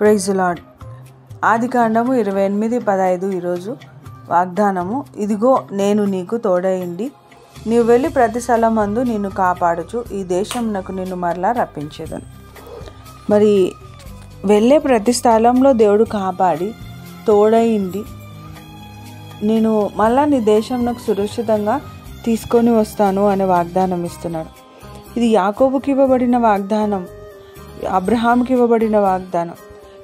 Praise lord. ఆదికాండము 28:15. ఈరోజు వాగ్దానము, ఇదిగో నేను నీకు తోడైండి, నీవు వెళ్ళి ప్రతి స్థలమందు నిన్ను కాపాడుచు ఈ దేశమునకు నిన్ను మరలా రప్పించేదను. మరి వెళ్ళే ప్రతి స్థలంలో దేవుడు కాపాడి తోడైండి నేను మళ్ళా నీ దేశంలోకి సురక్షితంగా తీసుకొని వస్తాను అనే వాగ్దానం ఇస్తున్నాడు. ఇది యాకోబుకి ఇవ్వబడిన వాగ్దానం, అబ్రహాంకి ఇవ్వబడిన వాగ్దానం,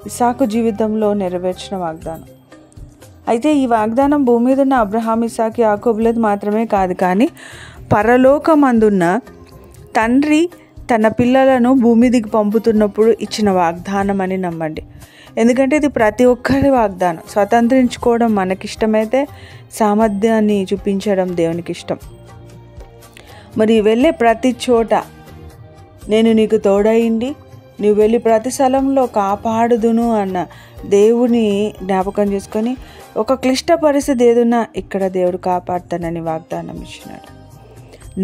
ఇస్సాకు జీవితంలో నెరవేర్చిన వాగ్దానం. అయితే ఈ వాగ్దానం భూమి మీద ఉన్న అబ్రహాం, ఇస్సాకు, యాకోబులది మాత్రమే కాదు, కానీ పరలోకమందున్న తండ్రి తన పిల్లలను భూమి దిగి పంపుతున్నప్పుడు ఇచ్చిన వాగ్దానం అని నమ్మండి. ఎందుకంటే ఇది ప్రతి ఒక్కరి వాగ్దానం. స్వతంత్రించుకోవడం మనకిష్టమైతే సామర్థ్యాన్ని చూపించడం దేవునికి ఇష్టం. మరి వెళ్ళే ప్రతి చోట నేను నీకు తోడైండి, నువ్వు వెళ్ళి ప్రతి స్థలంలో కాపాడుదును అన్న దేవుని జ్ఞాపకం చేసుకొని ఒక క్లిష్ట పరిస్థితి ఏదున్నా ఇక్కడ దేవుడు కాపాడుతానని వాగ్దానం ఇచ్చినాడు.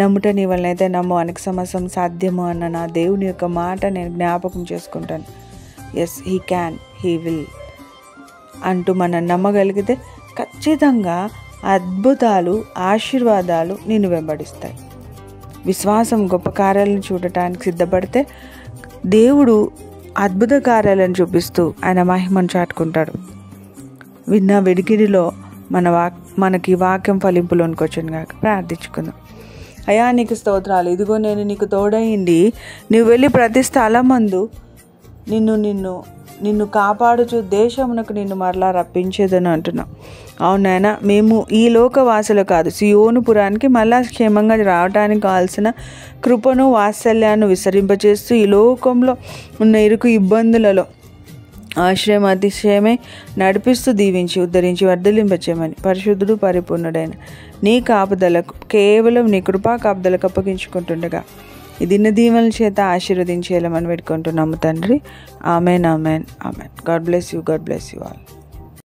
నమ్ముట నీ వలన అయితే నమ్ము, అనేక సమస్యం సాధ్యము అన్న నా దేవుని యొక్క మాట నేను జ్ఞాపకం చేసుకుంటాను. Yes, he can, he will అంటూ మనం నమ్మగలిగితే ఖచ్చితంగా అద్భుతాలు, ఆశీర్వాదాలు నిన్ను వెంబడిస్తాయి. విశ్వాసం గొప్ప కార్యాలను చూడటానికి సిద్ధపడితే దేవుడు అద్భుత కార్యాలను చూపిస్తూ ఆయన మహిమను చాటుకుంటాడు. విన్న వెడికిడిలో మనకి వాక్యం ఫలింపులోనికి వచ్చింది కాక ప్రార్థించుకుందాం. అయ్యా, నీకు స్తోత్రాలు. ఇదిగో నేను నీకు తోడైండి, నువ్వు వెళ్ళి ప్రతి స్థలమందు నిన్ను కాపాడుచు దేశమునకు నిన్ను మరలా రప్పించేదని అంటున్నాం. అవునాయన, మేము ఈ లోకవాసులు కాదు, సియోనుపురానికి మళ్ళా క్షేమంగా రావడానికి కావాల్సిన కృపను, వాత్సల్యాన్ని విస్తరింపచేస్తూ ఈ లోకంలో ఉన్న ఇరుకు ఇబ్బందులలో ఆశ్రయం అతిశయమే నడిపిస్తూ దీవించి ఉద్ధరించి వర్ధలింపచేయమని పరిశుద్ధుడు పరిపూర్ణుడైన నీ కాపుదలకు, కేవలం నీ కృపా కాపుదలకు అప్పగించుకుంటుండగా ఈ దిన దీవెనల చేత ఆశీర్వదించేయాలని పెట్టుకుంటున్నాము తండ్రి. Amen, amen, amen. God bless you, God bless you all.